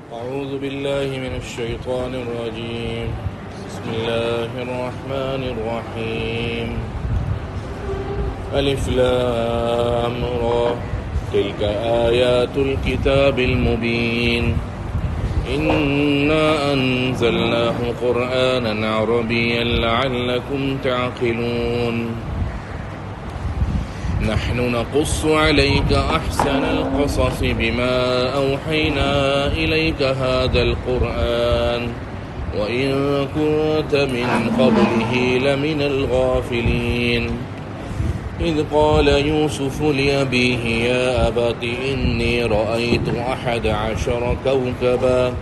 أعوذ بالله من الشيطان الرجيم. بسم الله الرحمن الرحيم. ألف لام را تلك آيات الكتاب المبين إنا أنزلناه قرآنا عربيا لعلكم تعقلون. نحن نقص عليك أحسن القصص بما أوحينا إليك هذا القرآن وإن كنت من قبله لمن الغافلين. إذ قال يوسف لأبيه يا أبت إني رأيت 11 كوكبا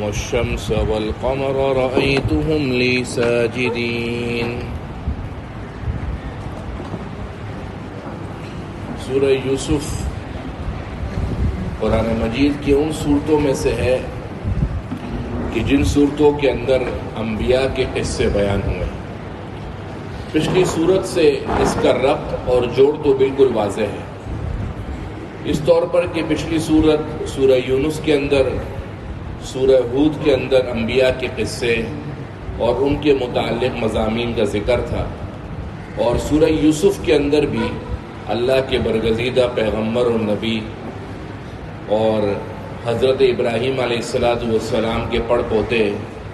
والشمس والقمر رأيتهم لي ساجدين. سورہ یوسف قرآن مجید کی ان صورتوں میں سے ہے کہ جن صورتوں کے اندر انبیاء کے قصے بیان ہوئے. پچھلی صورت سے اس کا ربط اور جوڑ تو بالکل واضح ہے، اس طور پر کہ پچھلی صورت سورہ یونس کے اندر، سورہ ہود کے اندر انبیاء کے قصے اور ان کے متعلق مضامین کا ذکر تھا، اور سورہ یوسف کے اندر بھی اللہ کے برگزیدہ پیغمبر اور نبی اور حضرت ابراہیم علیہ السلام کے پڑ پوتے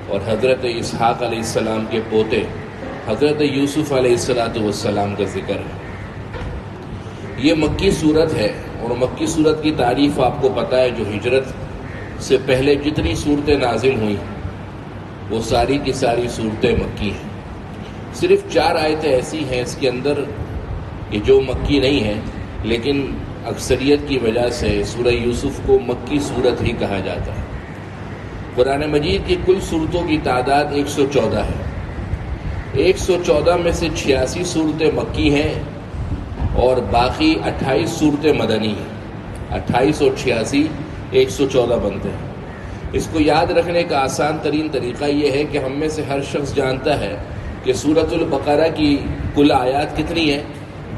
اور حضرت اسحاق علیہ السلام کے پوتے حضرت یوسف علیہ السلام کا ذکر ہے. یہ مکی صورت ہے، اور مکی صورت کی تعریف آپ کو پتہ ہے. جو ہجرت سے پہلے جتنی صورتیں نازل ہوئیں وہ ساری کی ساری صورتیں مکی ہیں. صرف 4 آیتیں ایسی ہیں اس کے اندر کہ جو مکی نہیں ہیں، لیکن اکثریت کی وجہ سے سورہ یوسف کو مکی صورت ہی کہا جاتا ہے. قرآن مجید کی کل صورتوں کی تعداد 114 ہے. 114 میں سے 86 صورتیں مکی ہیں اور باقی 28 صورتیں مدنی ہیں. 28 اور 86 114 بنتے ہیں. اس کو یاد رکھنے کا آسان ترین طریقہ یہ ہے کہ ہم میں سے ہر شخص جانتا ہے کہ سورۃ البقرہ کی کل آیات کتنی ہیں؟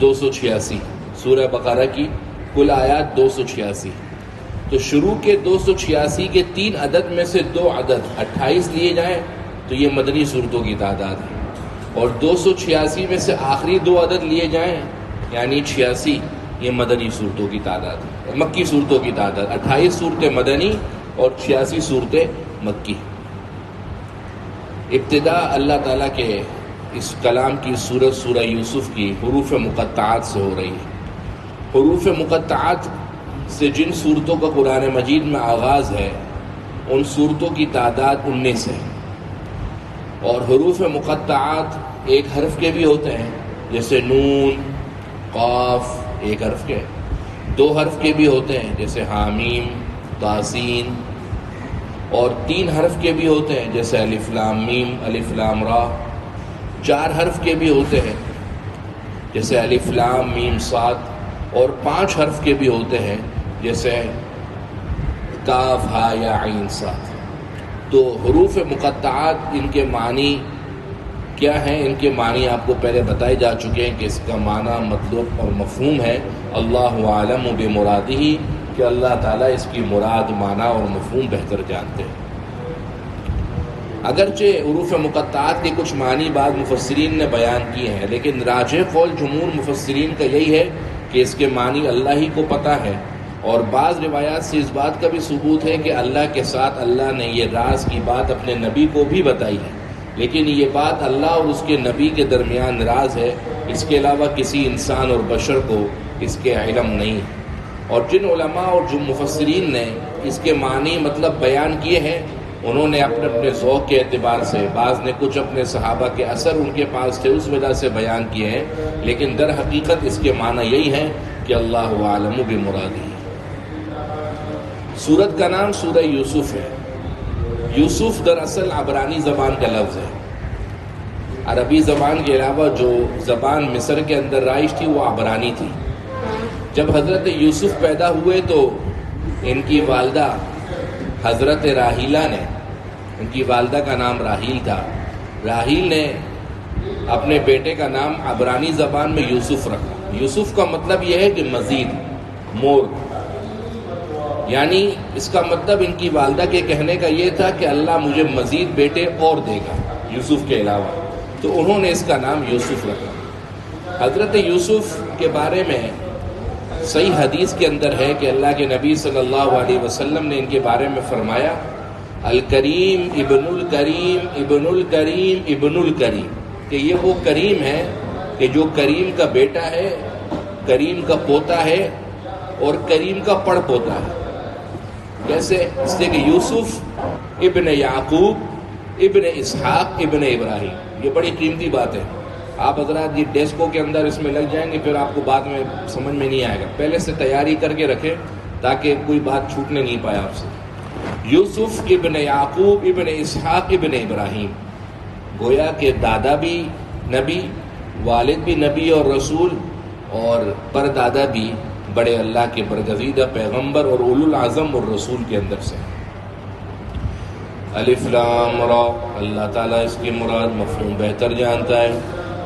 286. سورہ بقرہ کی کل آیات 286. تو شروع کے 286 کے 3 عدد میں سے 2 عدد 28 لیے جائیں تو یہ مدنی صورتوں کی تعداد ہے، اور 286 میں سے آخری 2 عدد لیے جائیں یعنی 86، یہ مدنی صورتوں کی تعداد ہے. مکی صورتوں کی تعداد 28 صورتیں مدنی اور 86 صورتیں مکی. ابتدا اللہ تعالیٰ کے اس کلام کی صورت سورہ یوسف کی حروف مقطعات سے ہو رہی ہے. حروف مقطعات سے جن صورتوں کا قرآن مجید میں آغاز ہے ان صورتوں کی تعداد 19 ہے. اور حروف مقطعات ایک حرف کے بھی ہوتے ہیں، جیسے نون، قاف ایک حرف کے. 2 حرف کے بھی ہوتے ہیں جیسے حامیم، طاسین. اور 3 حرف کے بھی ہوتے ہیں جیسے الف لام میم، الف لام را. 4 حرف کے بھی ہوتے ہیں جیسے الف لام میم صاد. اور 5 حرف کے بھی ہوتے ہیں جیسے کاف ہا یا عین صاد. تو حروف مقطعات ان کے معنی کیا ہیں؟ ان کے معنی آپ کو پہلے بتائے جا چکے ہیں کہ اس کا معنی، مطلب اور مفہوم ہے اللہ عالم بمرادہ، کہ اللہ تعالیٰ اس کی مراد، معنی اور مفہوم بہتر جانتے ہیں. اگرچہ حروف مقطعات کے کچھ معنی بعض مفسرین نے بیان کیے ہیں، لیکن راجح قول جمہور مفسرین کا یہی ہے کہ اس کے معنی اللہ ہی کو پتہ ہے. اور بعض روایات سے اس بات کا بھی ثبوت ہے کہ اللہ کے ساتھ اللہ نے یہ راز کی بات اپنے نبی کو بھی بتائی ہے، لیکن یہ بات اللہ اور اس کے نبی کے درمیان راز ہے. اس کے علاوہ کسی انسان اور بشر کو اس کے علم نہیں. اور جن علماء اور جو مفسرین نے اس کے معنی مطلب بیان کیے ہیں انہوں نے اپنے ذوق کے اعتبار سے، بعض نے کچھ اپنے صحابہ کے اثر ان کے پاس تھے اس وجہ سے بیان کیے ہیں، لیکن در حقیقت اس کے معنی یہی ہے کہ اللہ عالم بمرادہ. سورت کا نام سورہ یوسف ہے. یوسف دراصل عبرانی زبان کا لفظ ہے. عربی زبان کے علاوہ جو زبان مصر کے اندر رائج تھی وہ عبرانی تھی. جب حضرت یوسف پیدا ہوئے تو ان کی والدہ حضرت راحیلہ نے، ان کی والدہ کا نام راحیل تھا، راحیل نے اپنے بیٹے کا نام عبرانی زبان میں یوسف رکھا. یوسف کا مطلب یہ ہے کہ مزید، مور. یعنی اس کا مطلب ان کی والدہ کے کہنے کا یہ تھا کہ اللہ مجھے مزید بیٹے اور دے گا یوسف کے علاوہ، تو انہوں نے اس کا نام یوسف رکھا۔ حضرت یوسف کے بارے میں صحیح حدیث کے اندر ہے کہ اللہ کے نبی صلی اللہ علیہ وسلم نے ان کے بارے میں فرمایا الکریم ابن الکریم ابن الکریم ابن الکریم، کہ یہ وہ کریم ہے کہ جو کریم کا بیٹا ہے، کریم کا پوتا ہے اور کریم کا پڑ پوتا ہے۔ کیسے؟ اس لیے کہ یوسف ابن یعقوب ابن اسحاق ابن ابراہیم، یہ بڑی قیمتی بات ہے۔ آپ حضرات یہ ڈیسکوں کے اندر اس میں لگ جائیں گے، پھر آپ کو بعد میں سمجھ میں نہیں آئے گا، پہلے سے تیاری کر کے رکھیں تاکہ کوئی بات چھوٹنے نہیں پائے آپ سے۔ یوسف ابن یعقوب ابن اسحاق ابن ابراہیم، گویا کہ دادا بھی نبی، والد بھی نبی اور رسول، اور پردادا بھی بڑے اللہ کے برگزیدہ پیغمبر اور اولو العزم اور رسول کے اندر سے۔ الف لام را، اللہ تعالیٰ اس کی مراد مفہوم بہتر جانتا ہے۔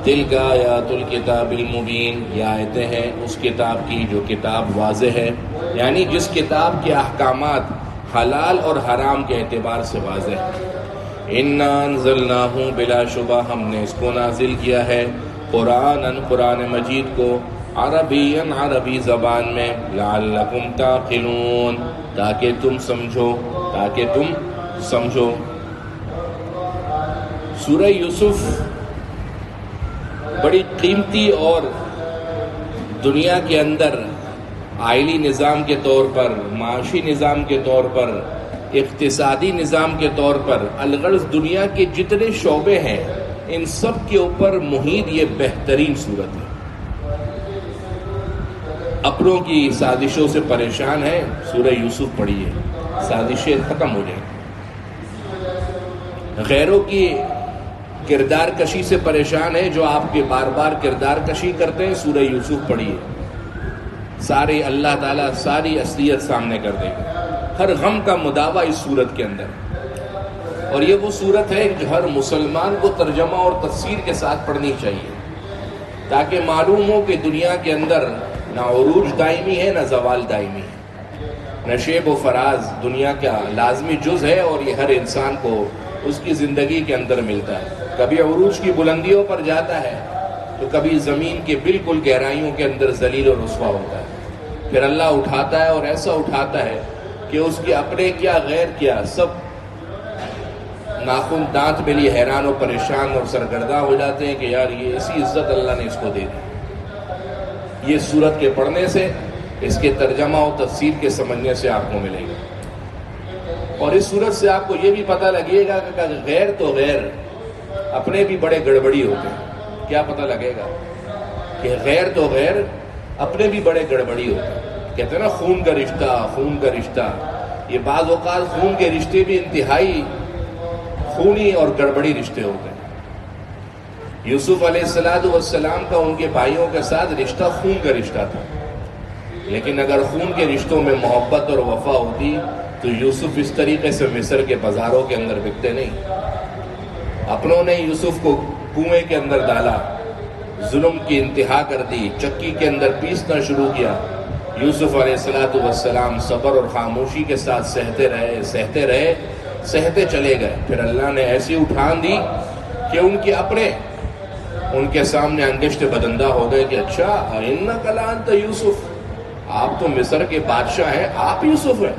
تلک آیات الکتاب المبین، یہ آیتیں ہیں اس کتاب کی جو کتاب واضح ہے، یعنی جس کتاب کے احکامات حلال اور حرام کے اعتبار سے واضح ہے۔ انا انزلناہ، بلا شبہ ہم نے اس کو نازل کیا ہے، قرآن مجید کو، عربیًا عربی زبان میں، لعلکم تعقلون، تاکہ تم سمجھو۔ سورہ یوسف بڑی قیمتی اور دنیا کے اندر آئلی نظام کے طور پر، معاشی نظام کے طور پر، اقتصادی نظام کے طور پر، الغرض دنیا کے جتنے شعبے ہیں ان سب کے اوپر محیط یہ بہترین صورت ہے۔ اپنوں کی سازشوں سے پریشان ہے، سورہ یوسف پڑھیے، سازشیں ختم ہو جائیں۔ غیروں کی کردار کشی سے پریشان ہے، جو آپ کے بار بار کردار کشی کرتے ہیں، سورہ یوسف پڑھیے، سارے اللہ تعالیٰ ساری اصلیت سامنے کر دے گا۔ ہر غم کا مداوع اس صورت کے اندر، اور یہ وہ صورت ہے جو ہر مسلمان کو ترجمہ اور تفسیر کے ساتھ پڑھنی چاہیے، تاکہ معلوم ہو کہ دنیا کے اندر نہ عروج دائمی ہے نہ زوال دائمی ہے، نہ شیب و فراز دنیا کا لازمی جز ہے، اور یہ ہر انسان کو اس کی زندگی کے اندر ملتا ہے۔ کبھی عروج کی بلندیوں پر جاتا ہے تو کبھی زمین کے بالکل گہرائیوں کے اندر ذلیل و رسوا ہوتا ہے، پھر اللہ اٹھاتا ہے، اور ایسا اٹھاتا ہے کہ اس کے اپنے کیا غیر کیا سب ناخن دانت میں لیے حیران و پریشان اور سرگرداں ہو جاتے ہیں کہ یار یہ ایسی عزت اللہ نے اس کو دے دی۔ یہ سورت کے پڑھنے سے، اس کے ترجمہ و تفسیر کے سمجھنے سے آپ کو ملے گا، اور اس صورت سے آپ کو یہ بھی پتہ لگے گا کہ غیر تو غیر، اپنے بھی بڑے گڑبڑی ہوتے ہیں۔ کیا پتہ لگے گا کہ غیر تو غیر، اپنے بھی بڑے گڑبڑی ہوتے ہیں۔ کہتے ہیں نا خون کا رشتہ، یہ بعض اوقات خون کے رشتے بھی انتہائی خونی اور گڑبڑی رشتے ہوتے ہیں۔ یوسف علیہ السلام کا ان کے بھائیوں کے ساتھ رشتہ خون کا رشتہ تھا، لیکن اگر خون کے رشتوں میں محبت اور وفا ہوتی تو یوسف اس طریقے سے مصر کے بازاروں کے اندر بکتے نہیں۔ اپنوں نے یوسف کو کنویں کے اندر ڈالا، ظلم کی انتہا کر دی، چکی کے اندر پیسنا شروع کیا۔ یوسف علیہ السلام صبر اور خاموشی کے ساتھ سہتے چلے گئے، پھر اللہ نے ایسی اٹھان دی کہ ان کے اپنے ان کے سامنے انگشت بدندہ ہو گئے کہ اچھا اِنَّکَ لَأَنْتَ یوسف، آپ تو مصر کے بادشاہ ہیں، آپ یوسف ہیں؟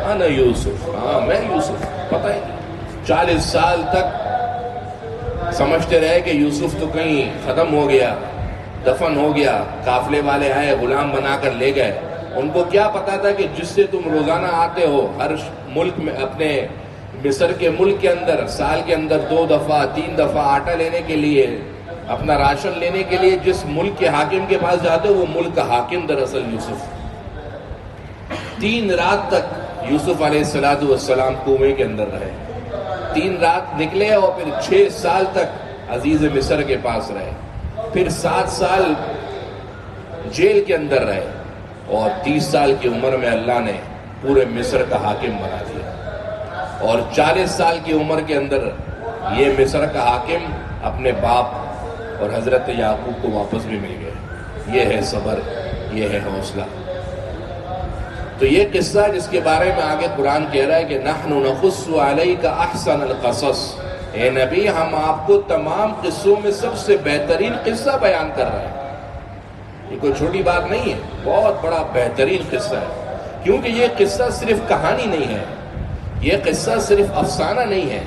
انا یوسف، ہاں میں یوسف، پتہ ہی نہیں۔ 40 سال تک سمجھتے رہے کہ یوسف تو کہیں ختم ہو گیا، دفن ہو گیا، قافلے والے آئے غلام بنا کر لے گئے۔ ان کو کیا پتا تھا کہ جس سے تم روزانہ آتے ہو ہر ملک میں، اپنے مصر کے ملک کے اندر سال کے اندر 2 دفعہ 3 دفعہ آٹا لینے کے لیے، اپنا راشن لینے کے لیے جس ملک کے حاکم کے پاس جاتے ہو، وہ ملک کا حاکم دراصل یوسف۔ 3 رات تک یوسف علیہ السلام کنویں کے اندر رہے، 3 رات نکلے اور پھر 6 سال تک عزیز مصر کے پاس رہے، پھر 7 سال جیل کے اندر رہے، اور 30 سال کی عمر میں اللہ نے پورے مصر کا حاکم بنا دیا، اور 40 سال کی عمر کے اندر یہ مصر کا حاکم اپنے باپ اور حضرت یعقوب کو واپس بھی مل گئے۔ یہ ہے صبر، یہ ہے حوصلہ۔ تو یہ قصہ جس کے بارے میں آگے قرآن کہہ رہا ہے کہ نحن نقص علیک احسن القصص، اے نبی ہم آپ کو تمام قصوں میں سب سے بہترین قصہ بیان کر رہے ہیں۔ یہ کوئی چھوٹی بات نہیں ہے، بہت بڑا بہترین قصہ ہے، کیونکہ یہ قصہ صرف کہانی نہیں ہے، یہ قصہ صرف افسانہ نہیں ہے،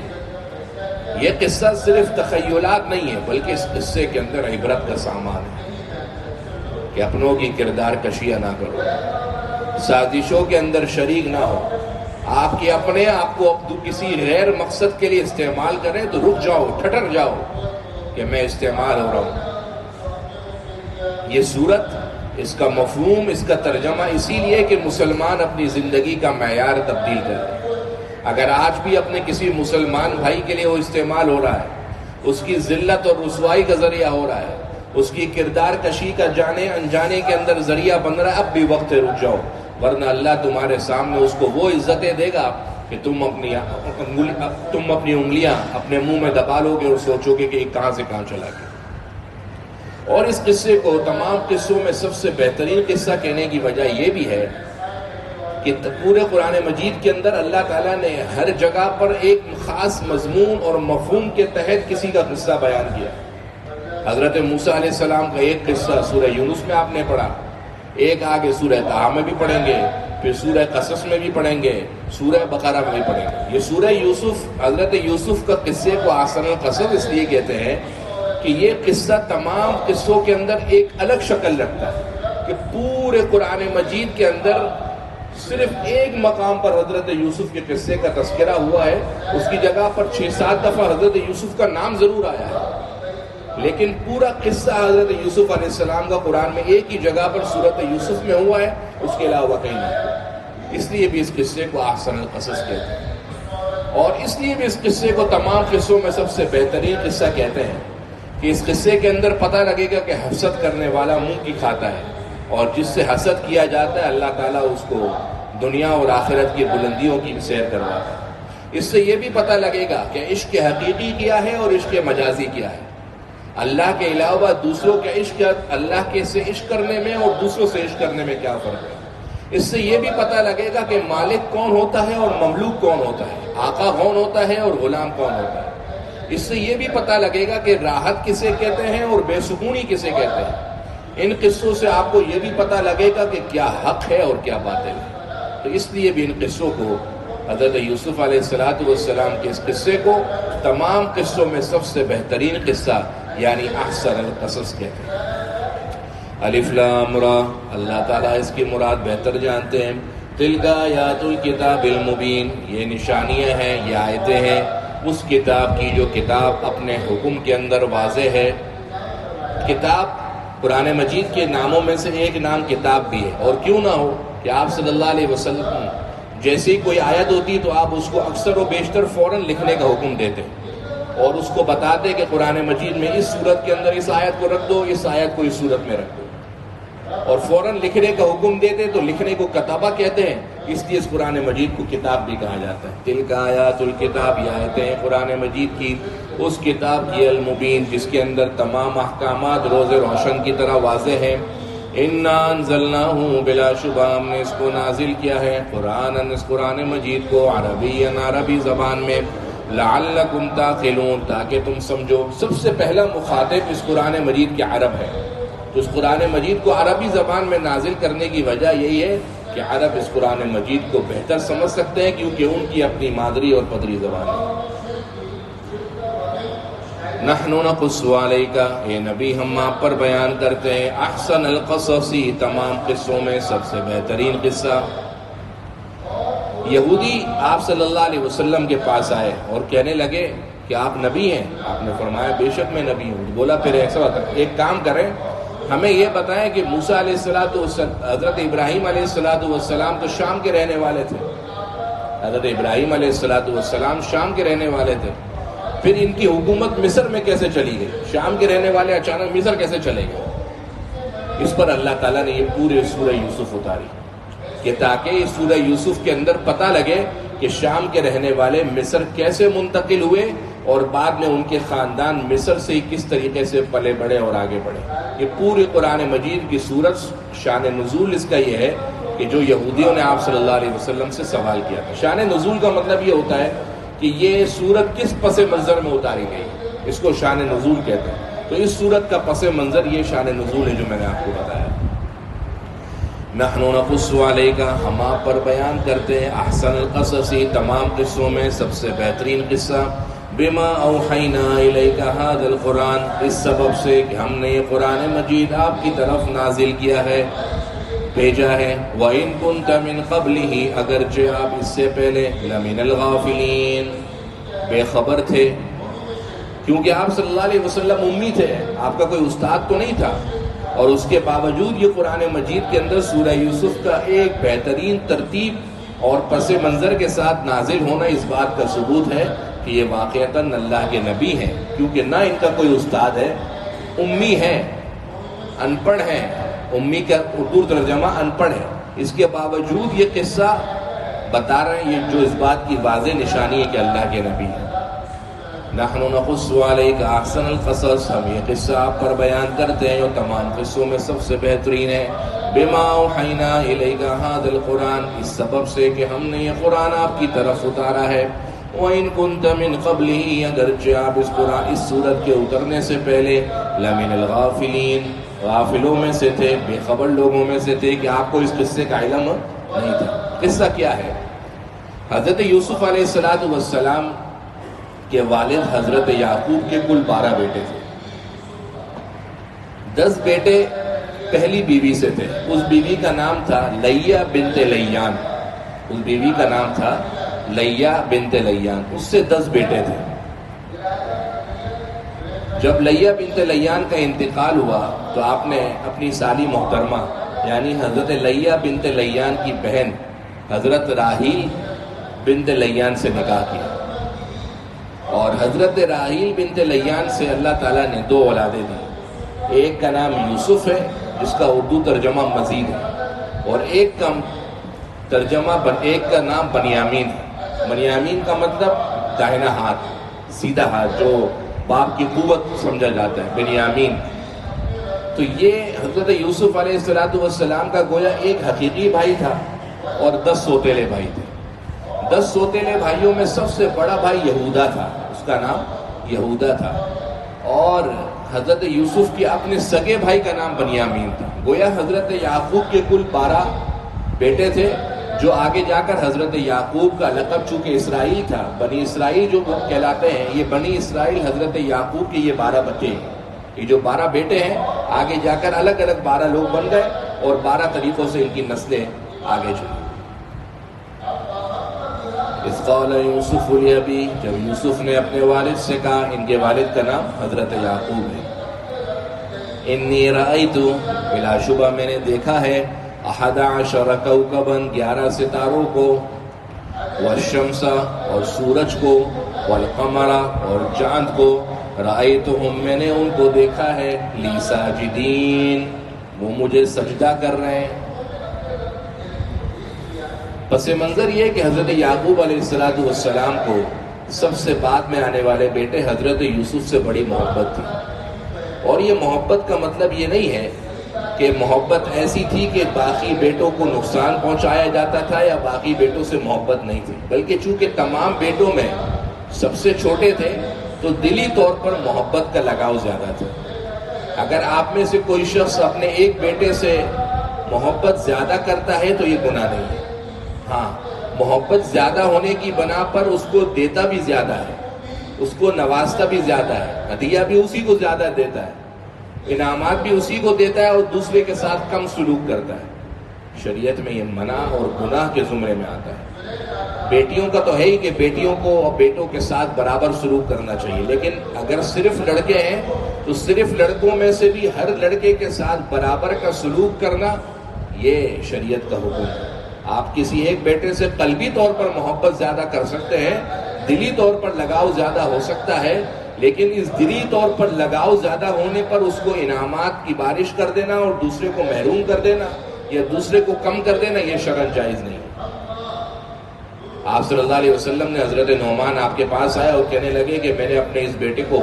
یہ قصہ صرف تخیلات نہیں ہے، بلکہ اس قصے کے اندر عبرت کا سامان ہے کہ اپنوں کی کردار کشیاں نہ کرو، سازشوں کے اندر شریک نہ ہو، آپ کے اپنے آپ کو کسی غیر مقصد کے لیے استعمال کریں تو رک جاؤ، ٹھٹر جاؤ کہ میں استعمال ہو رہا ہوں۔ یہ صورت، اس کا مفہوم، اس کا ترجمہ اسی لیے کہ مسلمان اپنی زندگی کا معیار تبدیل کرے۔ اگر آج بھی اپنے کسی مسلمان بھائی کے لیے وہ استعمال ہو رہا ہے، اس کی ذلت اور رسوائی کا ذریعہ ہو رہا ہے، اس کی کردار کشی کا جانے انجانے کے اندر ذریعہ بن رہا ہے، اب بھی وقت ہے، رک جاؤ، ورنہ اللہ تمہارے سامنے اس کو وہ عزتیں دے گا کہ تم اپنی انگلیاں اپنے منہ میں دبا لو گے اور سوچو گے کہ یہ کہاں سے کہاں چلا گیا۔ اور اس قصے کو تمام قصوں میں سب سے بہترین قصہ کہنے کی وجہ یہ بھی ہے کہ پورے قرآن مجید کے اندر اللہ تعالیٰ نے ہر جگہ پر ایک خاص مضمون اور مفہوم کے تحت کسی کا قصہ بیان کیا۔ حضرت موسیٰ علیہ السلام کا ایک قصہ سورہ یونس میں آپ نے پڑھا، ایک آگے سورہ طٰہٰ میں بھی پڑھیں گے، پھر سورہ قصص میں بھی پڑھیں گے، سورہ بقرہ میں بھی پڑھیں گے۔ یہ سورہ یوسف، حضرت یوسف کا قصے کو احسن القصص اس لیے کہتے ہیں کہ یہ قصہ تمام قصوں کے اندر ایک الگ شکل رکھتا ہے کہ پورے قرآن مجید کے اندر صرف ایک مقام پر حضرت یوسف کے قصے کا تذکرہ ہوا ہے، اس کی جگہ پر 6-7 دفعہ حضرت یوسف کا نام ضرور آیا ہے، لیکن پورا قصہ حضرت یوسف علیہ السلام کا قرآن میں ایک ہی جگہ پر سورۃ یوسف میں ہوا ہے، اس کے علاوہ کہیں نہیں۔ اس لیے بھی اس قصے کو احسن القصص کہتے ہیں، اور اس لیے بھی اس قصے کو تمام قصوں میں سب سے بہترین قصہ کہتے ہیں کہ اس قصے کے اندر پتہ لگے گا کہ حسد کرنے والا منہ کی کھاتا ہے، اور جس سے حسد کیا جاتا ہے اللہ تعالیٰ اس کو دنیا اور آخرت کی بلندیوں کی سیر کرواتا ہے۔ اس سے یہ بھی پتہ لگے گا کہ عشق حقیقی کیا ہے اور عشق مجازی کیا ہے، اللہ کے علاوہ دوسروں کے عشق، اللہ کے سے عشق کرنے میں اور دوسروں سے عشق کرنے میں کیا فرق ہے۔ اس سے یہ بھی پتہ لگے گا کہ مالک کون ہوتا ہے اور مملوک کون ہوتا ہے، آقا کون ہوتا ہے اور غلام کون ہوتا ہے۔ اس سے یہ بھی پتہ لگے گا کہ راحت کسے کہتے ہیں اور بے سکونی کسے کہتے ہیں۔ ان قصوں سے آپ کو یہ بھی پتہ لگے گا کہ کیا حق ہے اور کیا باطل ہے۔ تو اس لیے بھی ان قصوں کو، حضرت یوسف علیہ السلام کے اس قصے کو تمام قصوں میں سب سے بہترین قصہ یعنی احسن القصص کہتے ہیں۔ الف لام را، اللہ تعالیٰ اس کی مراد بہتر جانتے ہیں۔ تلک آیات الکتاب المبین، یہ نشانیاں ہیں، یہ آیتیں ہیں اس کتاب کی جو کتاب اپنے حکم کے اندر واضح ہے۔ کتاب قرآن مجید کے ناموں میں سے ایک نام کتاب بھی ہے، اور کیوں نہ ہو کہ آپ صلی اللہ علیہ وسلم جیسی کوئی آیت ہوتی تو آپ اس کو اکثر و بیشتر فوراً لکھنے کا حکم دیتے اور اس کو بتاتے کہ قرآن مجید میں اس صورت کے اندر اس آیت کو رکھ دو، اس آیت کو اس صورت میں رکھ دو، اور فوراً لکھنے کا حکم دیتے تو لکھنے کو کتابہ کہتے ہیں، اس لیے اس قرآن مجید کو کتاب بھی کہا جاتا ہے۔ تلک آیات الکتاب، یہ آیتیں ہیں قرآن مجید کی اس کتاب کی المبین جس کے اندر تمام احکامات روز روشن کی طرح واضح ہیں۔ انا انزلناہ، بلا شبہ ہم نے اس کو نازل کیا ہے، قرآن، اس قرآن مجید کو عربیًا، عربی زبان میں، لعلکم تعقلون، تاکہ تم سمجھو۔ سب سے پہلا مخاطب اس قرآن مجید کے عرب ہے، تو اس قرآن مجید کو عربی زبان میں نازل کرنے کی وجہ یہی ہے کہ عرب اس قرآن مجید کو بہتر سمجھ سکتے ہیں کیونکہ ان کی اپنی مادری اور پدری زبان ہے۔ نحن نقص علیک، اے نبی ہم آپ پر بیان کرتے ہیں، احسن القصص، تمام قصوں میں سب سے بہترین قصہ۔ یہودی آپ صلی اللہ علیہ وسلم کے پاس آئے اور کہنے لگے کہ آپ نبی ہیں؟ آپ نے فرمایا بے شک میں نبی ہوں۔ بولا پھر ایسا ہوتا ہے، ایک کام کریں، ہمیں یہ بتائیں کہ موسیٰ علیہ السلام، حضرت ابراہیم علیہ السلام تو شام کے رہنے والے تھے، حضرت ابراہیم علیہ السلام شام کے رہنے والے تھے، پھر ان کی حکومت مصر میں کیسے چلی گئی؟ شام کے رہنے والے اچانک مصر کیسے چلے گئے؟ اس پر اللہ تعالیٰ نے یہ پورے سورہ یوسف اتاری کہ تاکہ اس سورہ یوسف کے اندر پتہ لگے کہ شام کے رہنے والے مصر کیسے منتقل ہوئے اور بعد میں ان کے خاندان مصر سے کس طریقے سے پلے بڑھے اور آگے بڑھے۔ یہ پورے قرآن مجید کی سورت شان نزول اس کا یہ ہے کہ جو یہودیوں نے آپ صلی اللہ علیہ وسلم سے سوال کیا تھا۔ شان نزول کا مطلب یہ ہوتا ہے کہ یہ سورت کس پس منظر میں اتاری گئی، اس کو شان نزول کہتے ہیں۔ تو اس سورت کا پس منظر یہ شان نزول ہے جو میں نے آپ کو بتایا۔ نحن نقص علیک، ہم آپ پر بیان کرتے ہیں احسن القصص، تمام قصوں میں سب سے بہترین قصہ، بما اوحینا الیک ھذا القرآن، اس سبب سے کہ ہم نے یہ قرآن مجید آپ کی طرف نازل کیا ہے، بھیجا ہے۔ وَإِن كُنتَ مِن قَبْلِهِ، اگرچہ آپ اس سے پہلے لَمِنَ الْغَافِلِينَ، بے خبر تھے، کیونکہ آپ صلی اللہ علیہ وسلم امی تھے، آپ کا کوئی استاد تو نہیں تھا، اور اس کے باوجود یہ قرآن مجید کے اندر سورہ یوسف کا ایک بہترین ترتیب اور پس منظر کے ساتھ نازل ہونا اس بات کا ثبوت ہے کہ یہ واقعتاً اللہ کے نبی ہیں، کیونکہ نہ ان کا کوئی استاد ہے، امی ہیں، ان پڑھ ہیں، امی کا اردو ترجمہ ان پڑھ ہے، اس کے باوجود یہ قصہ بتا رہے ہیں، یہ جو اس بات کی واضح نشانی ہے کہ اللہ کے نبی ہیں۔ نحن نقص علیک احسن القصص، ہم یہ قصہ آپ پر بیان کرتے ہیں جو تمام قصوں میں سب سے بہترین ہے، بما اوحینا الیک ھذا القرآن، اس سبب سے کہ ہم نے یہ قرآن آپ کی طرف اتارا ہے۔ وَإِن كُنتَ مِن قَبْلِهِ، اگرچہ آپ اس سورت کے اترنے سے پہلے لَمِنَ الْغَافِلِينَ، غافلوں میں سے تھے، بے خبر لوگوں میں سے تھے کہ آپ کو اس قصے کا علم نہیں تھا۔ قصہ کیا ہے؟ حضرت یوسف علیہ السلام کے والد حضرت یعقوب کے کل 12 بیٹے تھے۔ 10 بیٹے پہلی بیوی سے تھے، اس بیوی کا نام تھا لیہ بنت لیان، اس بیوی کا نام تھا لیہ بنت لیان، اس سے 10 بیٹے تھے۔ جب لیہ بنت لیان کا انتقال ہوا تو آپ نے اپنی سالی محترمہ یعنی حضرت لیہ بنت لیان کی بہن حضرت راحیل بنت لیان سے نکاح کیا، اور حضرت راحیل بنت لیان سے اللہ تعالیٰ نے 2 اولادیں دی، ایک کا نام یوسف ہے جس کا اردو ترجمہ مزید ہے، اور ایک کا نام بنیامین ہے۔ بنیامین کا مطلب داہنا ہاتھ، سیدھا ہاتھ، جو باپ کی قوت سمجھا جاتا ہے، بنیامین۔ تو یہ حضرت یوسف علیہ السلام کا گویا ایک حقیقی بھائی تھا اور 10 سوتیلے بھائی تھے۔ 10 سوتیلے بھائیوں میں سب سے بڑا بھائی یہودا تھا، اس کا نام یہودا تھا، اور حضرت یوسف کے اپنے سگے بھائی کا نام بنیامین تھا۔ گویا حضرت یعقوب کے کل 12 بیٹے تھے، جو آگے جا کر حضرت یعقوب کا لقب چونکہ اسرائیل تھا، بنی اسرائیل جو کہلاتے ہیں، یہ بنی اسرائیل حضرت یعقوب کے یہ 12 بچے ہیں، یہ جو 12 بیٹے ہیں آگے جا کر الگ الگ 12 لوگ بن گئے، اور 12 طریقوں سے ان کی نسلیں آگے چلی۔ اذ قال یوسف لابی، جب یوسف نے اپنے والد سے کہا، ان کے والد کا نام حضرت یعقوب ہے، انی رأیت، بلا شبہ میں نے دیکھا ہے، 11 کوكبا، 11 ستاروں کو، والشمس، اور سورج کو، والقمر، اور چاند کو، رأیتہم، میں نے ان کو دیکھا ہے، لی ساجدین، وہ مجھے سجدہ کر رہے ہیں۔ پس منظر یہ کہ حضرت یعقوب علیہ السلام کو سب سے بعد میں آنے والے بیٹے حضرت یوسف سے بڑی محبت تھی، اور یہ محبت کا مطلب یہ نہیں ہے کہ محبت ایسی تھی کہ باقی بیٹوں کو نقصان پہنچایا جاتا تھا یا باقی بیٹوں سے محبت نہیں تھی، بلکہ چونکہ تمام بیٹوں میں سب سے چھوٹے تھے تو دلی طور پر محبت کا لگاؤ زیادہ تھا۔ اگر آپ میں سے کوئی شخص اپنے ایک بیٹے سے محبت زیادہ کرتا ہے تو یہ گناہ نہیں ہے، ہاں محبت زیادہ ہونے کی بنا پر اس کو دیتا بھی زیادہ ہے، اس کو نوازتا بھی زیادہ ہے، ہدیہ بھی اسی کو زیادہ دیتا ہے، انعامات بھی اسی کو دیتا ہے، اور دوسرے کے ساتھ کم سلوک کرتا ہے۔ شریعت میں یہ منع اور گناہ کے زمرے میں آتا ہے۔ بیٹیوں کا تو ہے ہی کہ بیٹیوں کو اور بیٹوں کے ساتھ برابر سلوک کرنا چاہیے، لیکن اگر صرف لڑکے ہیں تو صرف لڑکوں میں سے بھی ہر لڑکے کے ساتھ برابر کا سلوک کرنا یہ شریعت کا حکم ہے۔ آپ کسی ایک بیٹے سے قلبی طور پر محبت زیادہ کر سکتے ہیں، دلی طور پر لگاؤ زیادہ ہو سکتا ہے، لیکن اس دلی طور پر لگاؤ زیادہ ہونے پر اس کو انعامات کی بارش کر دینا اور دوسرے کو محروم کر دینا یا دوسرے کو کم کر دینا یہ شرعاً جائز نہیں۔ آپ صلی اللہ علیہ وسلم نے حضرت نعمان آپ کے پاس آیا اور کہنے لگے کہ میں نے اپنے اس بیٹے کو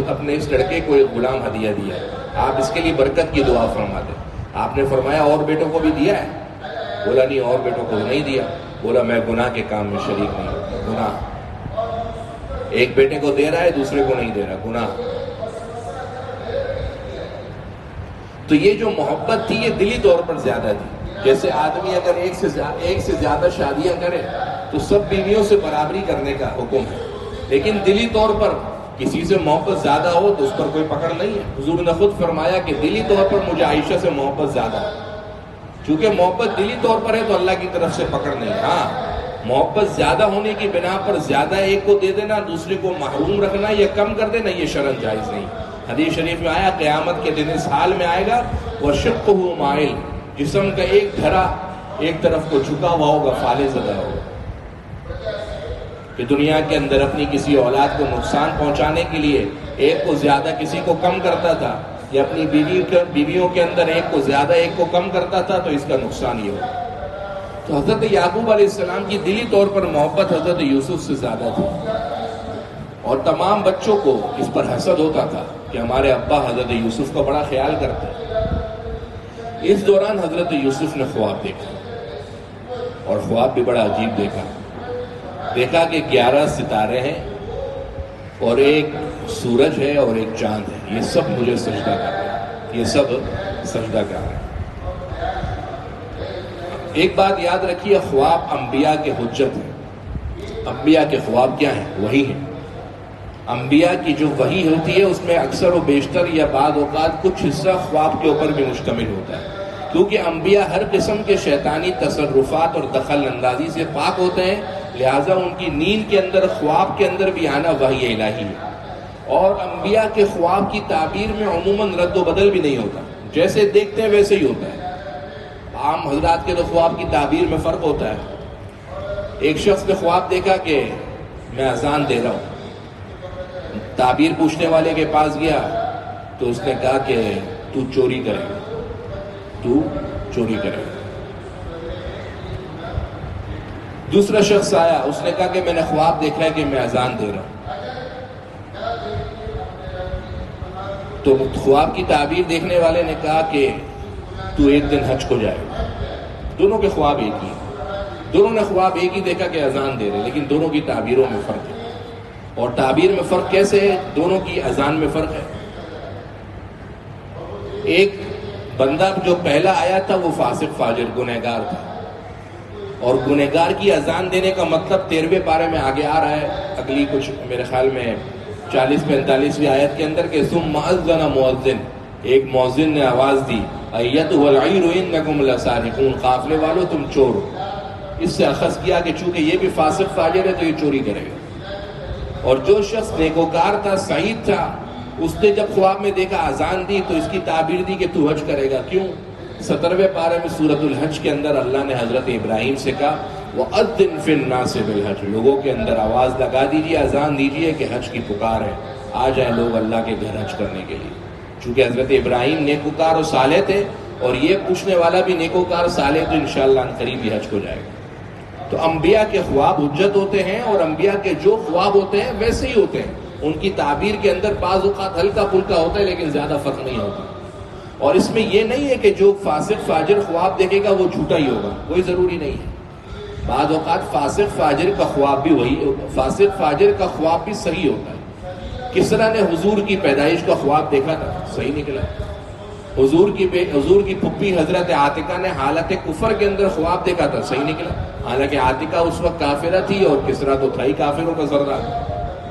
اپنے اس لڑکے کو ایک غلام ہدیہ دیا ہے، آپ اس کے لیے برکت کی دعا فرما دیں۔ آپ نے فرمایا اور بیٹوں کو بھی دیا ہے؟ بولا نہیں اور بیٹوں کو نہیں دیا. بولا میں گناہ کے کام میں شریک نہیں ہوتا. گناہ ایک بیٹے کو دے رہا ہے دوسرے کو نہیں دے رہا, گناہ. تو یہ جو محبت تھی یہ دلی طور پر زیادہ تھی. جیسے آدمی اگر ایک سے زیادہ شادیاں کرے تو سب بیویوں سے برابری کرنے کا حکم ہے, لیکن دلی طور پر کسی سے محبت زیادہ ہو تو اس پر کوئی پکڑ نہیں ہے. حضور نے خود فرمایا کہ دلی طور پر مجھے عائشہ سے محبت زیادہ ہے. چونکہ محبت دلی طور پر ہے تو اللہ کی طرف سے پکڑ نہیں ہے. ہاں, محبت زیادہ ہونے کی بنا پر زیادہ ایک کو دے دینا, دوسرے کو محروم رکھنا یا کم کر دینا, یہ شرعاً جائز نہیں. حدیث شریف میں آیا قیامت کے دن اس حال میں آئے گا وَشِقُّهُ مَائِلٌ, جسم کا ایک دھرا ایک طرف کو جھکا ہوا ہوگا, فالے زدہ ہوگا. کہ دنیا کے اندر اپنی کسی اولاد کو نقصان پہنچانے کے لیے ایک کو زیادہ کسی کو کم کرتا تھا, یا اپنی بیویوں کے اندر ایک کو زیادہ ایک کو کم کرتا تھا, تو اس کا نقصان یہ ہوگا. تو حضرت یعقوب علیہ السلام کی دلی طور پر محبت حضرت یوسف سے زیادہ تھی, اور تمام بچوں کو اس پر حسد ہوتا تھا کہ ہمارے ابا حضرت یوسف کا بڑا خیال کرتے ہیں. اس دوران حضرت یوسف نے خواب دیکھا, اور خواب بھی بڑا عجیب دیکھا. دیکھا کہ 11 ستارے ہیں اور ایک سورج ہے اور ایک چاند ہے, یہ سب مجھے سجدہ کر رہے ہیں, یہ سب سجدہ کر رہے ہیں. ایک بات یاد رکھیے, خواب انبیاء کے حجت ہیں. انبیاء کے خواب کیا ہیں؟ وحی ہیں. انبیاء کی جو وحی ہوتی ہے اس میں اکثر و بیشتر یا بعض اوقات کچھ حصہ خواب کے اوپر بھی مشتمل ہوتا ہے, کیونکہ انبیاء ہر قسم کے شیطانی تصرفات اور دخل اندازی سے پاک ہوتے ہیں, لہٰذا ان کی نیند کے اندر خواب کے اندر بھی آنا وحی الہی ہے. اور انبیاء کے خواب کی تعبیر میں عموماً رد و بدل بھی نہیں ہوتا, جیسے دیکھتے ہیں ویسے ہی ہوتا ہے. عام حضرات کے تو خواب کی تعبیر میں فرق ہوتا ہے. ایک شخص نے خواب دیکھا کہ میں اذان دے رہا ہوں. تعبیر پوچھنے والے کے پاس گیا تو اس نے کہا کہ تو چوری کرے گا, تو چوری کرے گا. دوسرا شخص آیا, اس نے کہا کہ میں نے خواب دیکھا ہے کہ میں اذان دے رہا ہوں. تو خواب کی تعبیر دیکھنے والے نے کہا کہ تو ایک دن حج کو جائے گا. دونوں کے خواب ایک ہی, دونوں نے خواب ایک ہی دیکھا کہ اذان دے رہے, لیکن دونوں کی تعبیروں میں فرق ہے. اور تعبیر میں فرق کیسے ہے؟ دونوں کی اذان میں فرق ہے. ایک بندہ جو پہلا آیا تھا وہ فاسق فاجر گنہگار تھا, اور گنہگار کی اذان دینے کا مطلب 13ویں پارے میں آگے آ رہا ہے, اگلی کچھ میرے خیال میں 40-45ویں آیت کے اندر کہ ثم اذن مؤذن, ایک مؤذن نے آواز دی ایتھا العیر انکم لسارقون, قافلے والو تم چور ہو. اس سے اخذ کیا کہ چونکہ یہ بھی فاسق فاجر ہے تو یہ چوری کرے گا. اور جو شخص نیکوکار تھا, سعید تھا, اس نے جب خواب میں دیکھا اذان دی تو اس کی تعبیر دی کہ تو حج کرے گا. کیوں؟ 17ویں پارے میں سورۃ الحج کے اندر اللہ نے حضرت ابراہیم سے کہا وَأَذِّن فِي النَّاسِ بِالْحَجِّ, لوگوں کے اندر آواز لگا دیجیے, اذان دیجیے کہ حج کی پکار ہے, آ جائیں لوگ اللہ کے گھر حج کرنے کے لیے. چونکہ حضرت ابراہیم نیکوکار و صالح تھے, اور یہ پوچھنے والا بھی نیکوکار صالح, تو انشاءاللہ قریب ہی حج کو جائے گا. تو انبیاء کے خواب حجت ہوتے ہیں, اور انبیاء کے جو خواب ہوتے ہیں ویسے ہی ہوتے ہیں. ان کی تعبیر کے اندر بعض اوقات ہلکا پھلکا ہوتا ہے, لیکن زیادہ فرق نہیں ہوتا. اور اس میں یہ نہیں ہے کہ جو فاسق فاجر خواب دیکھے گا وہ جھوٹا ہی ہوگا, کوئی ضروری نہیں ہے. بعض اوقات فاسق فاجر کا خواب بھی فاسق فاجر کا خواب بھی صحیح ہوتا ہے. کسرا نے حضور کی پیدائش کا خواب دیکھا تھا, صحیح نکلا. حضور کی پھپھی حضرت عاتقہ نے حالت کفر کے اندر خواب دیکھا تھا, صحیح نکلا. حالانکہ عاتقہ اس وقت کافرہ تھی اور کسرا تو تھا ہی کافروں کا سردار.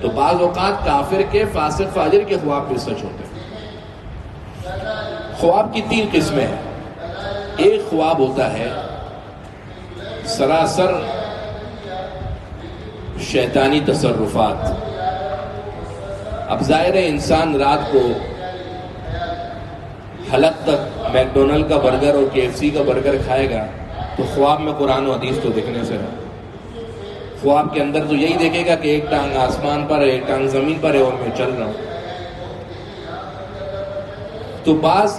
تو بعض اوقات کافر کے فاسق فاجر کے خواب بھی سچ ہوتے ہیں. خواب کی 3 قسمیں ہیں. ایک خواب ہوتا ہے سراسر شیطانی تصرفات. اب ظاہر ہے انسان رات کو حلق تک میکڈونلڈ کا برگر اور KFC کا برگر کھائے گا تو خواب میں قرآن و حدیث تو دیکھنے سے ہے. خواب کے اندر تو یہی دیکھے گا کہ ایک ٹانگ آسمان پر ہے, ایک ٹانگ زمین پر ہے, اور میں چل رہا ہوں. تو بعض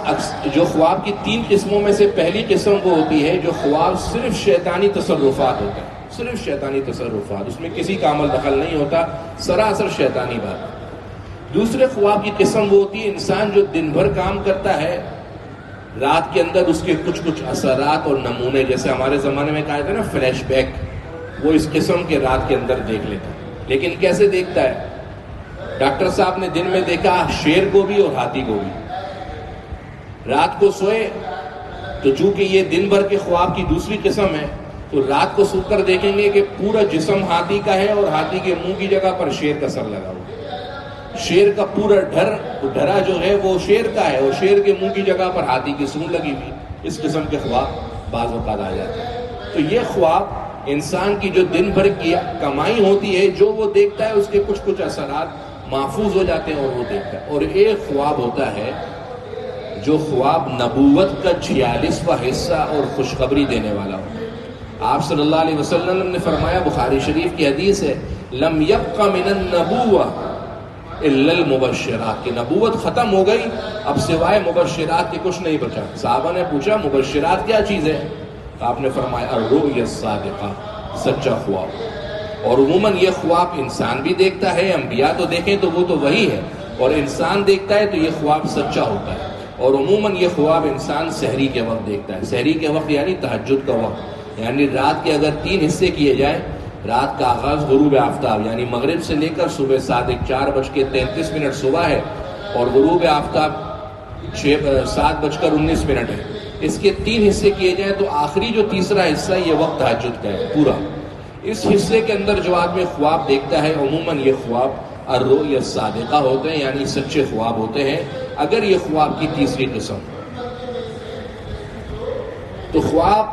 جو خواب کی 3 قسموں میں سے پہلی قسم وہ ہوتی ہے جو خواب صرف شیطانی تصرفات ہوتا ہے, صرف شیطانی تصرفات, اس میں کسی کا عمل دخل نہیں ہوتا, سراسر شیطانی بات. دوسرے خواب کی قسم وہ ہوتی ہے انسان جو دن بھر کام کرتا ہے رات کے اندر اس کے کچھ اثرات اور نمونے، جیسے ہمارے زمانے میں کہا جاتا ہے نا فلیش بیک، وہ اس قسم کے رات کے اندر دیکھ لیتا ہے۔ لیکن کیسے دیکھتا ہے؟ ڈاکٹر صاحب نے دن میں دیکھا شیر کو بھی اور ہاتھی کو بھی۔ رات کو سوئے تو چونکہ یہ دن بھر کے خواب کی دوسری قسم ہے، تو رات کو سو کر دیکھیں گے کہ پورا جسم ہاتھی کا ہے اور ہاتھی کے منہ کی جگہ پر شیر کا سر لگا ہوا۔ شیر کا پورا ڈھرا جو ہے وہ شیر کا ہے، اور شیر کے منہ کی جگہ پر ہاتھی کی سونڈ لگی ہوئی۔ اس قسم کے خواب بعض اوقات آ جاتے ہیں۔ تو یہ خواب انسان کی جو دن بھر کی کمائی ہوتی ہے، جو وہ دیکھتا ہے اس کے کچھ اثرات محفوظ ہو جاتے ہیں اور وہ دیکھتا ہے۔ اور ایک خواب ہوتا ہے جو خواب نبوت کا 46واں حصہ اور خوشخبری دینے والا ہوتا ہے۔ آپ صلی اللہ علیہ وسلم نے فرمایا، بخاری شریف کی حدیث ہے، لم یبق من النبوہ الا المبشرات، کہ نبوت ختم ہو گئی، اب سوائے مبشرات کے کچھ نہیں بچا۔ صحابہ نے پوچھا مبشرات کیا چیز ہے؟ آپ نے فرمایا الرؤیا الصادقہ، سچا خواب۔ اور عموماً یہ خواب انسان بھی دیکھتا ہے، انبیاء تو دیکھیں تو وہ تو وہی ہے، اور انسان دیکھتا ہے تو یہ خواب سچا ہوتا ہے۔ اور عموماً یہ خواب انسان سحری کے وقت دیکھتا ہے۔ سحری کے وقت یعنی تہجد کا وقت، یعنی رات کے اگر 3 حصے کیے جائیں، رات کا آغاز غروب آفتاب یعنی مغرب سے لے کر صبح 4:33 صبح ہے، اور غروب آفتاب 7:19 ہے۔ اس کے 3 حصے کیے جائیں تو آخری جو تیسرا حصہ یہ وقت تہجد کا ہے پورا۔ اس حصے کے اندر جو آدمی خواب دیکھتا ہے، عموماً یہ خواب الرؤیا الصادقہ ہوتے ہیں، یعنی سچے خواب ہوتے ہیں، اگر یہ خواب کی تیسری قسم۔ تو خواب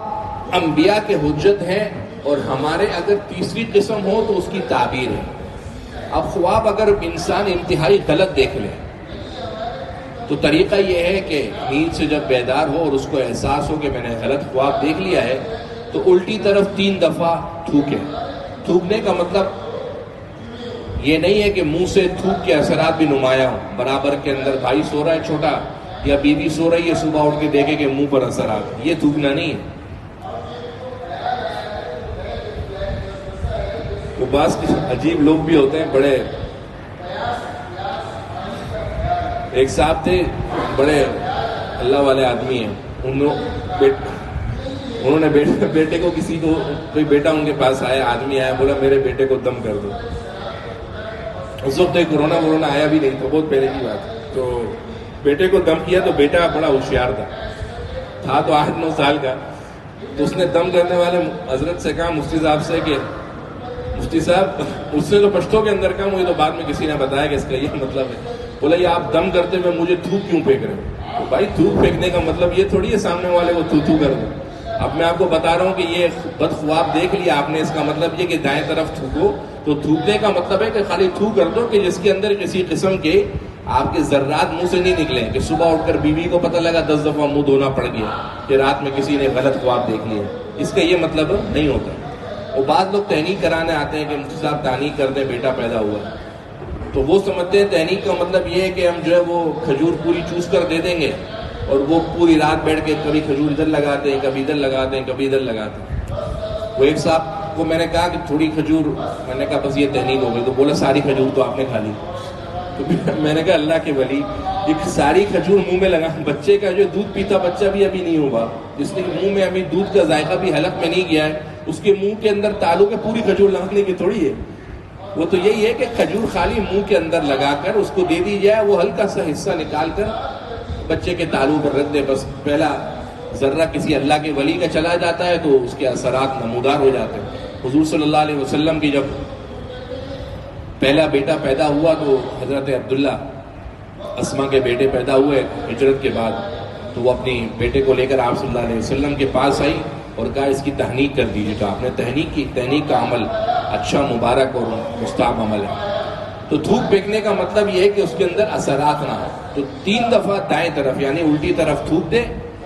انبیاء کے حجت ہیں، اور ہمارے اگر تیسری قسم ہو تو اس کی تعبیر ہے۔ اب خواب اگر انسان انتہائی غلط دیکھ لے تو طریقہ یہ ہے کہ نیند سے جب بیدار ہو اور اس کو احساس ہو کہ میں نے غلط خواب دیکھ لیا ہے، تو الٹی طرف 3 دفعہ تھوکے۔ تھوکنے کا مطلب یہ نہیں ہے کہ منہ سے تھوک کے اثرات بھی نمایاں ہوں، برابر کے اندر بھائی سو رہا ہے چھوٹا یا بیوی سو رہی ہے، صبح اٹھ کے دیکھے کہ منہ پر اثرات، یہ تھوکنا نہیں ہے۔ وہ بعض عجیب لوگ بھی ہوتے ہیں، بڑے ایک صاحب تھے، بڑے اللہ والے آدمی ہیں، انہوں نے بیٹے کو کوئی بیٹا ان کے پاس آیا، آدمی آیا، بولا میرے بیٹے کو دم کر دو۔ اس وقت کورونا آیا بھی نہیں تھا، بہت پہلے کی بات ہے۔ تو بیٹے کو دم کیا تو بیٹا بڑا ہوشیار تھا تو 8-9 سال کا، تو اس نے دم کرنے والے حضرت سے کہا، مفتی صاحب سے، کہ مفتی صاحب، اس نے تو پشتوں کے اندر کہا، مجھے تو بعد میں کسی نے بتایا کہ اس کا یہ مطلب ہے۔ بولا یہ آپ دم کرتے ہوئے مجھے تھوک کیوں پھینک رہے ہو؟ تو بھائی تھوک پھینکنے کا مطلب یہ تھوڑی ہے سامنے والے کو تھو کر دو۔ اب میں آپ کو بتا رہا ہوں کہ یہ بد خواب دیکھ لیا آپ نے، اس کا مطلب یہ کہ دائیں طرف تھوکو، تو تھوکنے کا مطلب ہے کہ خالی تھو کر دو کہ جس کے اندر کسی قسم کے آپ کے ذرات منہ سے نہیں نکلیں، کہ صبح اٹھ کر بیوی کو پتہ لگا 10 دفعہ منہ دھونا پڑ گیا کہ رات میں کسی نے غلط خواب دیکھ لیا۔ اس کا یہ مطلب نہیں ہوتا۔ اور بعض لوگ تحنیک کرانے آتے ہیں کہ مفتی صاحب تحنیک کر دیں، بیٹا پیدا ہوا، تو وہ سمجھتے ہیں تحنیک کا مطلب یہ ہے کہ ہم جو ہے وہ کھجور پوری چوس کر دے دیں گے، اور وہ پوری رات بیٹھ کے کبھی کھجور ادھر لگاتے ہیں، کبھی ادھر لگاتے ہیں، کبھی ادھر لگاتے ہیں۔ وہ ایک صاحب کو میں نے کہا کہ تھوڑی کھجور، میں نے کہا بس یہ تحنیک ہو گئی، تو بولا ساری کھجور تو آپ نے کھا لی۔ تو میں نے کہا اللہ کے ولی، ایک ساری کھجور منہ میں لگا، بچے کا جو دودھ پیتا بچہ بھی ابھی نہیں ہوگا، جس نے منہ میں ابھی دودھ کا ذائقہ بھی حلق میں نہیں گیا ہے، اس کے منہ کے اندر تعلق ہے پوری کھجور لگانے کی تھوڑی ہے۔ وہ تو یہی ہے کہ کھجور خالی منہ کے اندر لگا کر اس کو دے دی جائے، وہ ہلکا سا حصہ نکال کر بچے کے تالو پر رکھ دے، بس پہلا ذرہ کسی اللہ کے ولی کا چلا جاتا ہے تو اس کے اثرات نمودار ہو جاتے ہیں۔ حضور صلی اللہ علیہ وسلم کی جب پہلا بیٹا پیدا ہوا تو حضرت عبداللہ اسما کے بیٹے پیدا ہوئے ہجرت کے بعد، تو وہ اپنی بیٹے کو لے کر آپ صلی اللہ علیہ وسلم کے پاس آئی اور کہا اس کی تحنیک کر دیجیے۔ تو آپ نے تحنیک کی۔ تحنیک کا عمل اچھا، مبارک اور مستحب عمل ہے۔ تو تھوک پھینکنے کا مطلب یہ ہے کہ اس کے اندر اثرات نہ ہو، تو 3 دفعہ دائیں طرف یعنی الٹی طرف تھوک دے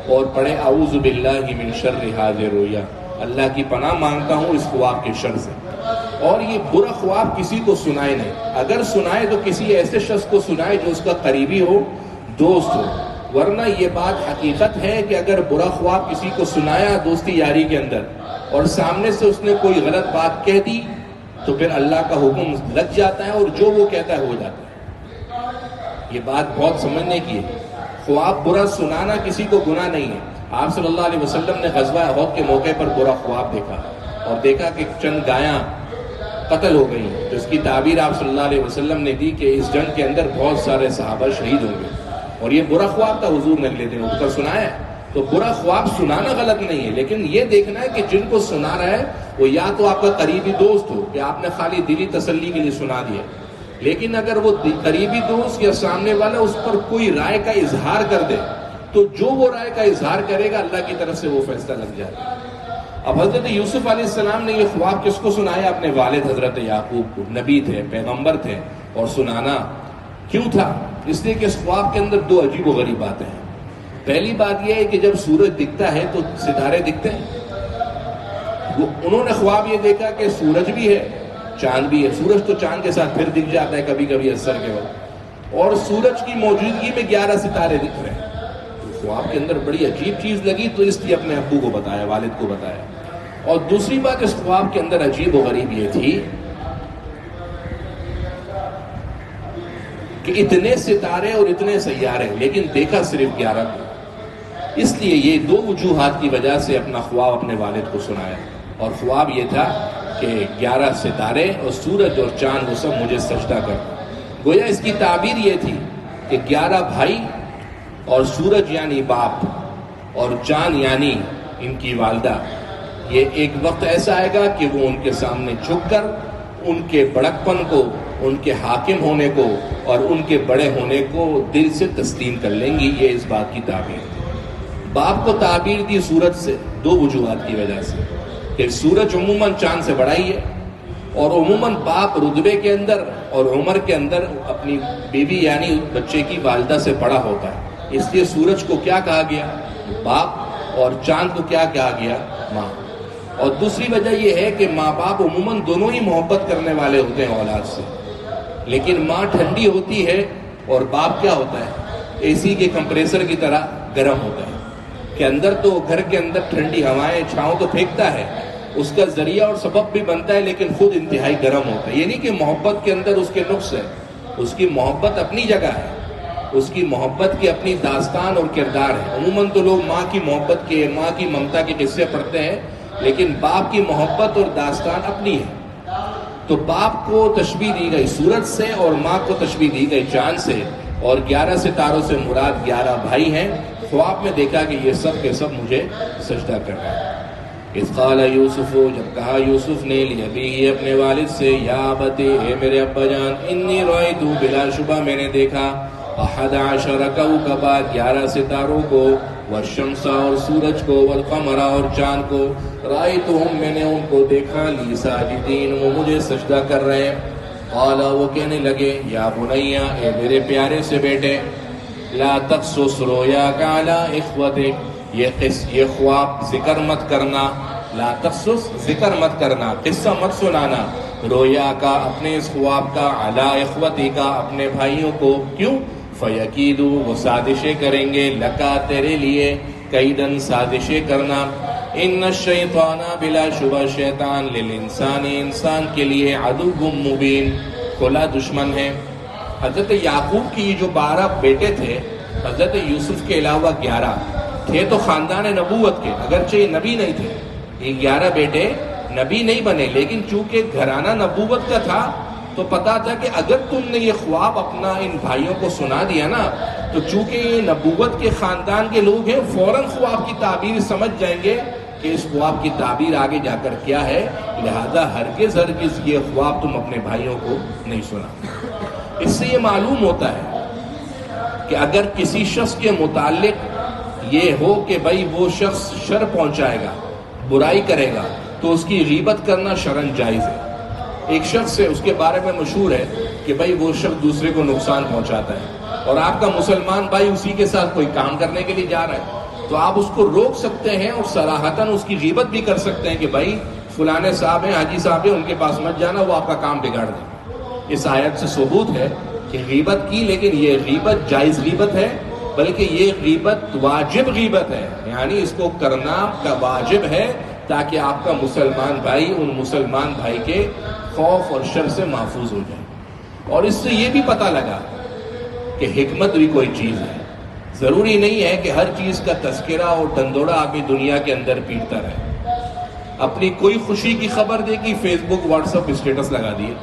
اور پڑھے اعوذ باللہ من شر ھذہ الرؤیا، اللہ کی پناہ مانگتا ہوں اس خواب کے شر سے۔ اور یہ برا خواب کسی کو سنائے نہیں، اگر سنائے تو کسی ایسے شخص کو سنائے جو اس کا قریبی ہو، دوست ہو، ورنہ یہ بات حقیقت ہے کہ اگر برا خواب کسی کو سنایا دوستی یاری کے اندر اور سامنے سے اس نے کوئی غلط بات کہہ دی تو پھر اللہ کا حکم لگ جاتا ہے اور جو وہ کہتا ہے ہو جاتا ہے۔ یہ بات بہت سمجھنے کی ہے۔ خواب برا سنانا کسی کو گناہ نہیں ہے. آپ صلی اللہ علیہ وسلم نے غزوہ احد کے موقع پر برا خواب دیکھا اور دیکھا کہ چند گایاں قتل ہو گئی. جس کی تعبیر آپ صلی اللہ علیہ وسلم نے دی کہ اس جنگ کے اندر بہت سارے صحابہ شہید ہوں گے, اور یہ برا خواب تھا. حضور نے اگلے دن اٹھ کر سنایا. تو برا خواب سنانا غلط نہیں ہے, لیکن یہ دیکھنا ہے کہ جن کو سنا رہا ہے وہ یا تو آپ کا قریبی دوست ہو کہ آپ نے خالی دلی تسلی کے لیے سنا دیا, لیکن اگر وہ قریبی دوست یا سامنے والا اس پر کوئی رائے کا اظہار کر دے تو جو وہ رائے کا اظہار کرے گا اللہ کی طرف سے وہ فیصلہ لگ جائے گا. اب حضرت یوسف علیہ السلام نے یہ خواب کس کو سنایا؟ اپنے والد حضرت یعقوب کو. نبی تھے, پیغمبر تھے, اور سنانا کیوں تھا؟ اس لیے کہ اس خواب کے اندر دو عجیب و غریب باتیں ہیں. پہلی بات یہ ہے کہ جب سورج دکھتا ہے تو ستارے دکھتے ہیں. انہوں نے خواب یہ دیکھا کہ سورج بھی ہے, چاند بھی ہے. سورج تو چاند کے ساتھ پھر دکھ جاتا ہے کبھی کبھی اثر کے وقت, اور سورج کی موجودگی میں 11 ستارے دکھ رہے ہیں. تو خواب کے اندر بڑی عجیب چیز لگی, تو اس لیے اپنے ابو کو بتایا, والد کو بتایا. اور دوسری بات اس خواب کے اندر عجیب و غریب یہ تھی کہ اتنے ستارے اور اتنے سیارے, لیکن دیکھا صرف 11 کو. اس لیے یہ دو وجوہات کی وجہ سے اپنا خواب اپنے والد کو سنایا. اور خواب یہ تھا کہ 11 ستارے اور سورج اور چاند وہ سب مجھے سجدہ کر. گویا اس کی تعبیر یہ تھی کہ 11 بھائی اور سورج یعنی باپ اور چاند یعنی ان کی والدہ, یہ ایک وقت ایسا آئے گا کہ وہ ان کے سامنے جھک کر ان کے بڑکپن کو, ان کے حاکم ہونے کو اور ان کے بڑے ہونے کو دل سے تسلیم کر لیں گی. یہ اس بات کی تعبیر تھی. باپ کو تعبیر دی سورج سے دو وجوہات کی وجہ سے کہ سورج عموماً چاند سے بڑا ہی ہے, اور عموماً باپ رتبے کے اندر اور عمر کے اندر اپنی بیوی یعنی بچے کی والدہ سے بڑا ہوتا ہے. اس لیے سورج کو کیا کہا گیا؟ باپ, اور چاند کو کیا کہا گیا؟ ماں. اور دوسری وجہ یہ ہے کہ ماں باپ عموماً دونوں ہی محبت کرنے والے ہوتے ہیں اولاد سے, لیکن ماں ٹھنڈی ہوتی ہے اور باپ کیا ہوتا ہے؟ اے سی کے کمپریسر کی طرح گرم ہوتا ہے, کہ اندر تو گھر کے اندر ٹھنڈی ہوائیں چھاؤں تو پھینکتا ہے, اس کا ذریعہ اور سبب بھی بنتا ہے, لیکن خود انتہائی گرم ہوتا ہے. یہ نہیں کہ محبت کے اندر اس کے نقص ہے, اس کی محبت اپنی جگہ ہے, اس کی محبت کی اپنی داستان اور کردار ہے. عموماً تو لوگ ماں کی محبت کے, ماں کی ممتا کے قصے پڑھتے ہیں, لیکن باپ کی محبت اور داستان اپنی ہے. تو باپ کو تشبیہ دی گئی سورج سے اور ماں کو تشبیہ دی گئی چاند سے, اور 11 ستاروں سے مراد 11 بھائی ہیں. خواب میں دیکھا کہ یہ سب کے سب مجھے سجدہ کر رہے ہیں. اذ قال یوسف, جب کہا یوسف نے لأبیہ اپنے والد سے, یا ابت, اے میرے ابا جان, انی رأیت, بلا شبہ میں نے دیکھا, 11 کوكبا, 11 ستاروں کو, والشمس اور سورج کو, والقمر اور چاند کو, رأیتہم, میں نے ان کو دیکھا, لی ساجدین, وہ مجھے سجدہ کر رہے ہیں. قال, وہ کہنے لگے, یا بنیا, اے میرے پیارے سے بیٹے, لا تقصص رؤیاک علی اخوتک, یہ خواب ذکر مت کرنا, لا تقصص, ذکر مت کرنا, قصہ مت سنانا, رویا کا, اپنے اس خواب کا, علی اخوتی کا, اپنے بھائیوں کو. کیوں؟ فیکیدو, وہ سازشیں کریں گے, لکا, تیرے لیے, کیدن, سازشیں کرنا. ان الشیطان, بلا شبہ شیطان, للانسان, انسان کے لیے, عدو مبین, کھلا دشمن ہے. حضرت یعقوب کی جو 12 بیٹے تھے, حضرت یوسف کے علاوہ 11 تھے تو خاندان نبوت کے, اگرچہ یہ نبی نہیں تھے. یہ 11 بیٹے نبی نہیں بنے, لیکن چونکہ گھرانہ نبوت کا تھا تو پتا تھا کہ اگر تم نے یہ خواب اپنا ان بھائیوں کو سنا دیا نا, تو چونکہ یہ نبوت کے خاندان کے لوگ ہیں, فوراً خواب کی تعبیر سمجھ جائیں گے کہ اس خواب کی تعبیر آگے جا کر کیا ہے, لہذا ہرگز یہ خواب تم اپنے بھائیوں کو نہیں سنا. اس سے یہ معلوم ہوتا ہے کہ اگر کسی شخص کے متعلق یہ ہو کہ بھائی وہ شخص شر پہنچائے گا, برائی کرے گا, تو اس کی غیبت کرنا شرعاً جائز ہے. ایک شخص ہے, اس کے بارے میں مشہور ہے کہ بھائی وہ شخص دوسرے کو نقصان پہنچاتا ہے, اور آپ کا مسلمان بھائی اسی کے ساتھ کوئی کام کرنے کے لیے جا رہا ہے, تو آپ اس کو روک سکتے ہیں اور صراحتاً اس کی غیبت بھی کر سکتے ہیں کہ بھائی فلانے صاحب ہیں, حاجی صاحب ہیں, ان کے پاس مت جانا, وہ آپ کا کام بگاڑ دیں. اس آیت سے ثبوت ہے کہ غیبت کی, لیکن یہ غیبت جائز غیبت ہے, بلکہ یہ غیبت واجب غیبت ہے, یعنی اس کو کرنا کا واجب ہے تاکہ آپ کا مسلمان بھائی ان مسلمان بھائی کے خوف اور شر سے محفوظ ہو جائے. اور اس سے یہ بھی پتہ لگا کہ حکمت بھی کوئی چیز ہے. ضروری نہیں ہے کہ ہر چیز کا تذکرہ اور ڈنڈورا آدمی دنیا کے اندر پیٹتا رہے. اپنی کوئی خوشی کی خبر دے گی، فیس بک واٹس ایپ اسٹیٹس لگا دیے.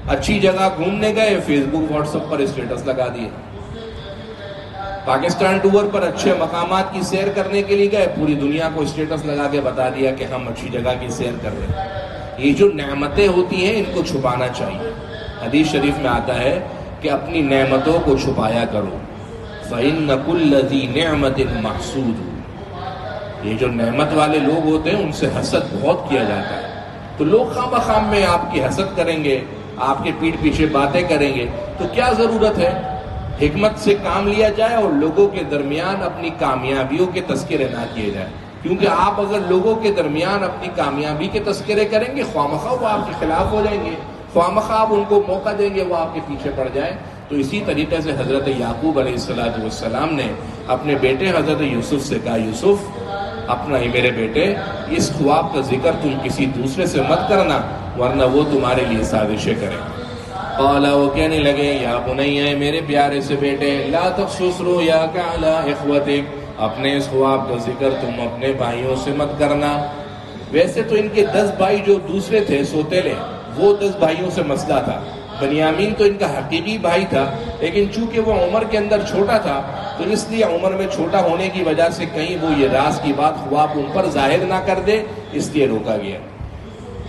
اچھی جگہ گھومنے گئے، فیس بک واٹس ایپ پر اسٹیٹس لگا دیے. پاکستان ٹور پر اچھے مقامات کی سیر کرنے کے لیے گئے، پوری دنیا کو اسٹیٹس لگا کے بتا دیا کہ ہم اچھی جگہ کی سیر کر رہے ہیں. یہ جو نعمتیں ہوتی ہیں ان کو چھپانا چاہیے. حدیث شریف میں آتا ہے کہ اپنی نعمتوں کو چھپایا کرو. فَإِنَّ كُلَّ ذِي نِعْمَةٍ مَحْسُودٌ. یہ جو نعمت والے لوگ ہوتے ہیں ان سے حسد بہت کیا جاتا ہے. تو لوگ خام بخام میں آپ کی حسد کریں گے، آپ کے پیٹھ پیچھے باتیں کریں گے، تو کیا ضرورت ہے؟ حکمت سے کام لیا جائے اور لوگوں کے درمیان اپنی کامیابیوں کے تذکرے نہ کیے جائیں. کیونکہ آپ اگر لوگوں کے درمیان اپنی کامیابی کے تذکرے کریں گے، خواہ وہ آپ کے خلاف ہو جائیں گے، خواہ آپ ان کو موقع دیں گے وہ آپ کے پیچھے پڑ جائیں. تو اسی طریقے سے حضرت یعقوب علیہ السلام نے اپنے بیٹے حضرت یوسف سے کہا، یوسف اپنا ہی میرے بیٹے، اس خواب کا ذکر تم کسی دوسرے سے مت کرنا ورنہ وہ تمہارے لیے سازشیں کریں. قال، وہ کہنے لگے، یا بنی، میرے پیارے سے بیٹے، لا تقصص رؤیاک علی اخوتک، اپنے اس خواب کا ذکر تم اپنے بھائیوں سے مت کرنا. ویسے تو ان کے 10 بھائی جو دوسرے تھے سوتیلے، وہ 10 بھائیوں سے مسئلہ تھا. بنیامین تو ان کا حقیقی بھائی تھا، لیکن چونکہ وہ عمر کے اندر چھوٹا تھا تو اس لیے عمر میں چھوٹا ہونے کی وجہ سے کہیں وہ یہ راز کی بات خواب ان پر ظاہر نہ کر دے، اس لیے روکا گیا.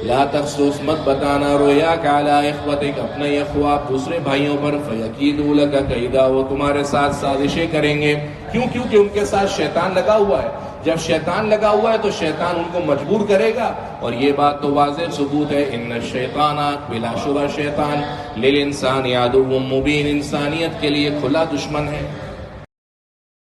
لا تقصص، مت بتانا، رؤیاک علی اخوتک، اپنا یہ خواب دوسرے بھائیوں پر، فیکیدوا لک کیدا، وہ تمہارے ساتھ سازشیں کریں گے. کیوں؟ کیونکہ ان کے ساتھ شیطان لگا ہوا ہے. جب شیطان لگا ہوا ہے تو شیطان ان کو مجبور کرے گا، اور یہ بات تو واضح ثبوت ہے، ان الشیطان، بلا شبہ شیطان، للانسان عدو مبین، انسانیت کے لیے کھلا دشمن ہے.